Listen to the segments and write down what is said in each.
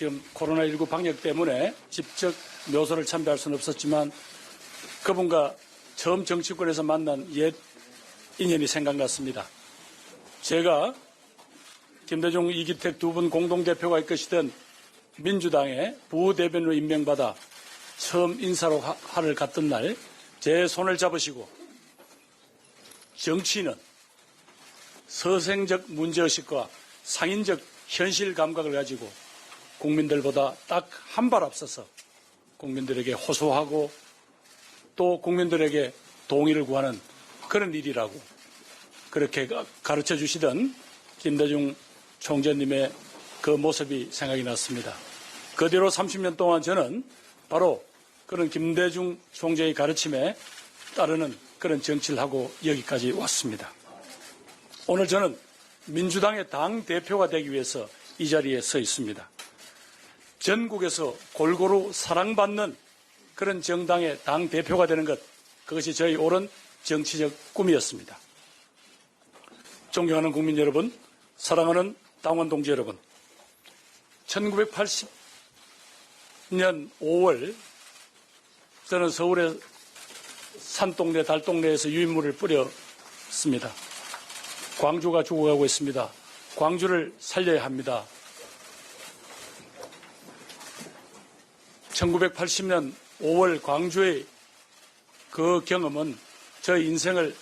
지금 코로나19 방역 때문에 직접 묘소를 참배할 수는 없었지만 그분과 처음 정치권에서 만난 옛 인연이 생각났습니다. 제가 김대중, 이기택 두 분 공동대표가 이끄시던 민주당의 부대변인으로 임명받아 처음 인사로 하를 갔던 날 제 손을 잡으시고 정치는 서생적 문제의식과 상인적 현실 감각을 가지고 국민들보다 딱 한 발 앞서서 국민들에게 호소하고 또 국민들에게 동의를 구하는 그런 일이라고 그렇게 가르쳐 주시던 김대중 총재님의 그 모습이 생각이 났습니다. 그 뒤로 30년 동안 저는 바로 그런 김대중 총재의 가르침에 따르는 그런 정치를 하고 여기까지 왔습니다. 오늘 저는 민주당의 당대표가 되기 위해서 이 자리에 서 있습니다. 전국에서 골고루 사랑받는 그런 정당의 당대표가 되는 것, 그것이 저희 옳은 정치적 꿈이었습니다. 존경하는 국민 여러분, 사랑하는 당원 동지 여러분, 1980년 5월 저는 서울의 산동네 달동네에서 유인물을 뿌렸습니다. 광주가 죽어가고 있습니다. 광주를 살려야 합니다. 1980년 5월 광주의 그 경험은 저의 인생을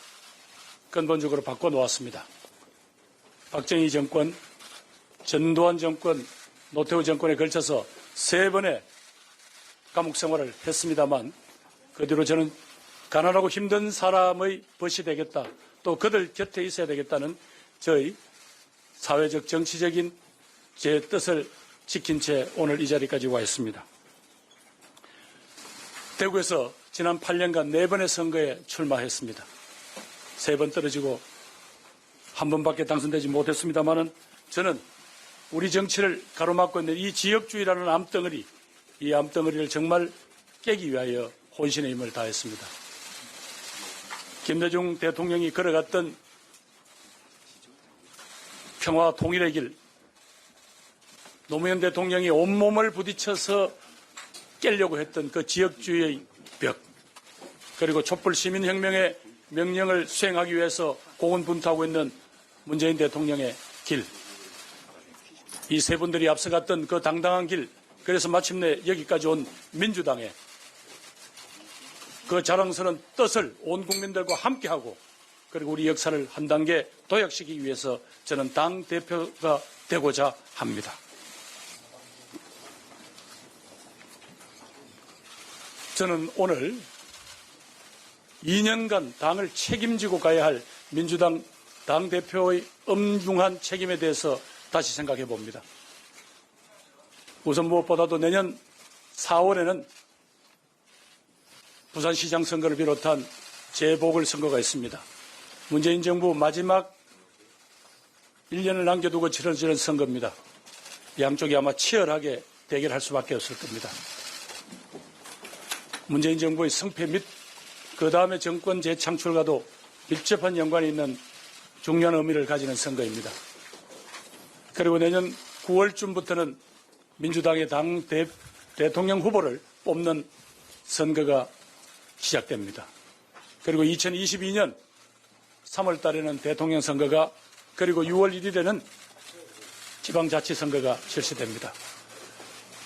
근본적으로 바꿔놓았습니다. 박정희 정권, 전두환 정권, 노태우 정권에 걸쳐서 3번의 감옥 생활을 했습니다만 그 뒤로 저는 가난하고 힘든 사람의 벗이 되겠다. 또 그들 곁에 있어야 되겠다는 저희 사회적 정치적인 제 뜻을 지킨 채 오늘 이 자리까지 와 있습니다. 대구에서 지난 8년간 4번의 선거에 출마했습니다. 3번 떨어지고 한 번밖에 당선되지 못했습니다만은 저는 우리 정치를 가로막고 있는 이 지역주의라는 암덩어리, 이 암덩어리를 정말 깨기 위하여 혼신의 힘을 다했습니다. 김대중 대통령이 걸어갔던 평화 통일의 길, 노무현 대통령이 온몸을 부딪혀서 깨려고 했던 그 지역주의의 벽, 그리고 촛불 시민혁명의 명령을 수행하기 위해서 고군분투하고 있는 문재인 대통령의 길, 이 세 분들이 앞서갔던 그 당당한 길, 그래서 마침내 여기까지 온 민주당의 그 자랑스러운 뜻을 온 국민들과 함께하고 그리고 우리 역사를 한 단계 도약시키기 위해서 저는 당대표가 되고자 합니다. 저는 오늘 2년간 당을 책임지고 가야 할 민주당 당대표의 엄중한 책임에 대해서 다시 생각해 봅니다. 우선 무엇보다도 내년 4월에는 부산시장 선거를 비롯한 재보궐선거가 있습니다. 문재인 정부 마지막 1년을 남겨두고 치러지는 선거입니다. 양쪽이 아마 치열하게 대결할 수밖에 없을 겁니다. 문재인 정부의 승패 및 그 다음에 정권 재창출과도 밀접한 연관이 있는 중요한 의미를 가지는 선거입니다. 그리고 내년 9월쯤부터는 민주당의 대통령 후보를 뽑는 선거가 시작됩니다. 그리고 2022년 3월 달에는 대통령 선거가, 그리고 6월 1일에는 지방자치선거가 실시됩니다.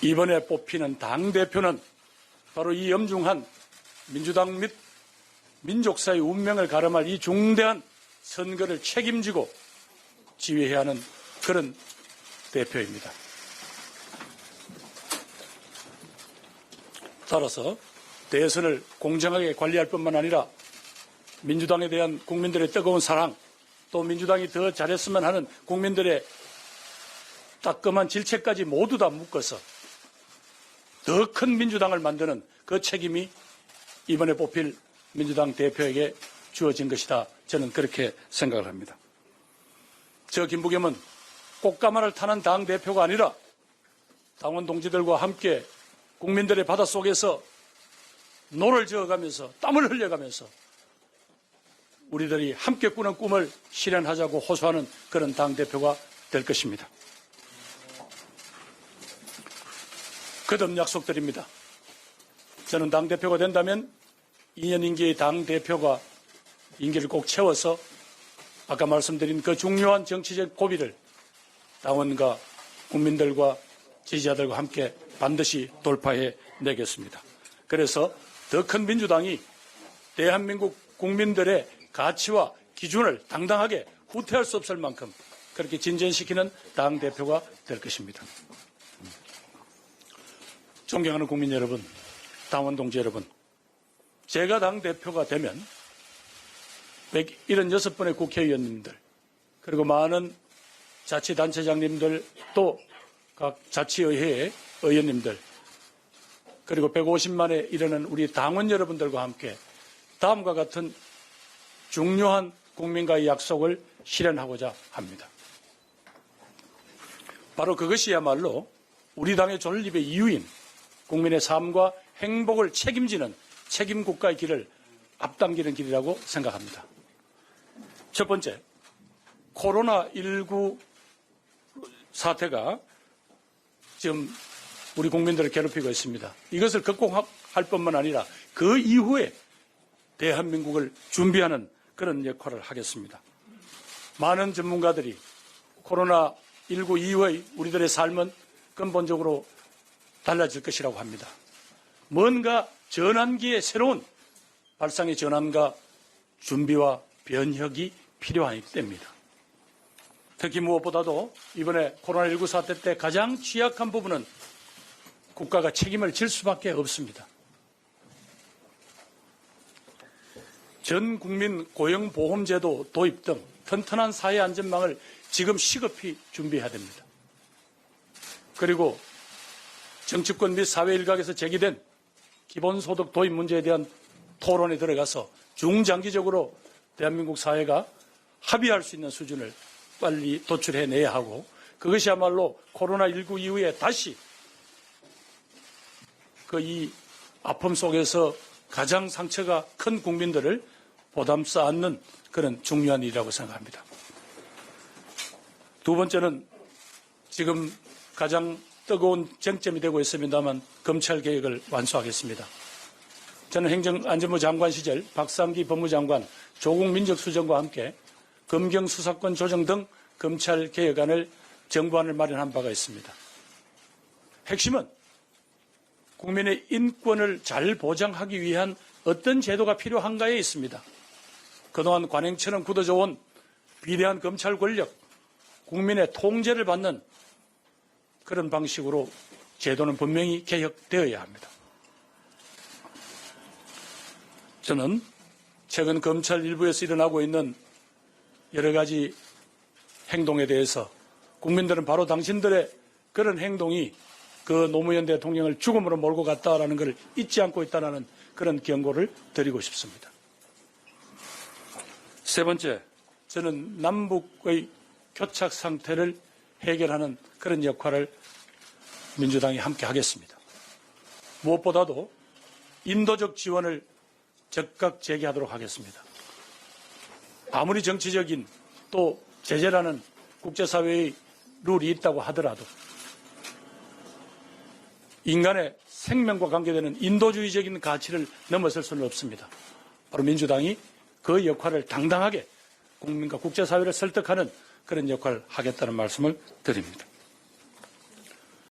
이번에 뽑히는 당대표는 바로 이 엄중한 민주당 및 민족사의 운명을 가름할 이 중대한 선거를 책임지고 지휘해야 하는 그런 대표입니다. 따라서 대선을 공정하게 관리할 뿐만 아니라 민주당에 대한 국민들의 뜨거운 사랑, 또 민주당이 더 잘했으면 하는 국민들의 따끔한 질책까지 모두 다 묶어서 더 큰 민주당을 만드는 그 책임이 이번에 뽑힐 민주당 대표에게 주어진 것이다. 저는 그렇게 생각을 합니다. 저 김부겸은 꽃가마를 타는 당대표가 아니라 당원 동지들과 함께 국민들의 바닷속에서 노를 저어가면서 땀을 흘려가면서 우리들이 함께 꾸는 꿈을 실현하자고 호소하는 그런 당대표가 될 것입니다. 거듭 약속드립니다. 저는 당대표가 된다면 2년 임기의 당대표가 임기를 꼭 채워서 아까 말씀드린 그 중요한 정치적 고비를 당원과 국민들과 지지자들과 함께 반드시 돌파해 내겠습니다. 그래서 더 큰 민주당이 대한민국 국민들의 가치와 기준을 당당하게 후퇴할 수 없을 만큼 그렇게 진전시키는 당대표가 될 것입니다. 존경하는 국민 여러분, 당원 동지 여러분, 제가 당대표가 되면 176분의 국회의원님들 그리고 많은 자치단체장님들 또 각 자치의회의 의원님들 그리고 150만에 이르는 우리 당원 여러분들과 함께 다음과 같은 중요한 국민과의 약속을 실현하고자 합니다. 바로 그것이야말로 우리 당의 존립의 이유인 국민의 삶과 행복을 책임지는 책임국가의 길을 앞당기는 길이라고 생각합니다. 첫 번째, 코로나19 사태가 지금 우리 국민들을 괴롭히고 있습니다. 이것을 극복할 뿐만 아니라 그 이후에 대한민국을 준비하는 그런 역할을 하겠습니다. 많은 전문가들이 코로나19 이후의 우리들의 삶은 근본적으로 달라질 것이라고 합니다. 뭔가 전환기의 새로운 발상의 전환과 준비와 변혁이 필요하기 때문입니다. 특히 무엇보다도 이번에 코로나19 사태 때 가장 취약한 부분은 국가가 책임을 질 수밖에 없습니다. 전 국민 고용보험제도 도입 등 튼튼한 사회 안전망을 지금 시급히 준비해야 됩니다. 그리고 정치권 및 사회 일각에서 제기된 기본소득 도입 문제에 대한 토론에 들어가서 중장기적으로 대한민국 사회가 합의할 수 있는 수준을 빨리 도출해내야 하고 그것이야말로 코로나19 이후에 다시 이 아픔 속에서 가장 상처가 큰 국민들을 보담 쌓는 그런 중요한 일이라고 생각합니다. 두 번째는 지금 가장 뜨거운 쟁점이 되고 있습니다만 검찰개혁을 완수하겠습니다. 저는 행정안전부 장관 시절 박상기 법무장관, 조국 민정수석과 함께 검경수사권 조정 등 검찰개혁안을 정부안을 마련한 바가 있습니다. 핵심은 국민의 인권을 잘 보장하기 위한 어떤 제도가 필요한가에 있습니다. 그동안 관행처럼 굳어져 온 비대한 검찰 권력, 국민의 통제를 받는 그런 방식으로 제도는 분명히 개혁되어야 합니다. 저는 최근 검찰 일부에서 일어나고 있는 여러 가지 행동에 대해서 국민들은 바로 당신들의 그런 행동이 그 노무현 대통령을 죽음으로 몰고 갔다라는 것을 잊지 않고 있다는 그런 경고를 드리고 싶습니다. 세 번째, 저는 남북의 교착 상태를 해결하는 그런 역할을 민주당이 함께 하겠습니다. 무엇보다도 인도적 지원을 적극 제기하도록 하겠습니다. 아무리 정치적인 또 제재라는 국제사회의 룰이 있다고 하더라도 인간의 생명과 관계되는 인도주의적인 가치를 넘어설 수는 없습니다. 바로 민주당이 그 역할을 당당하게 국민과 국제사회를 설득하는 그런 역할을 하겠다는 말씀을 드립니다.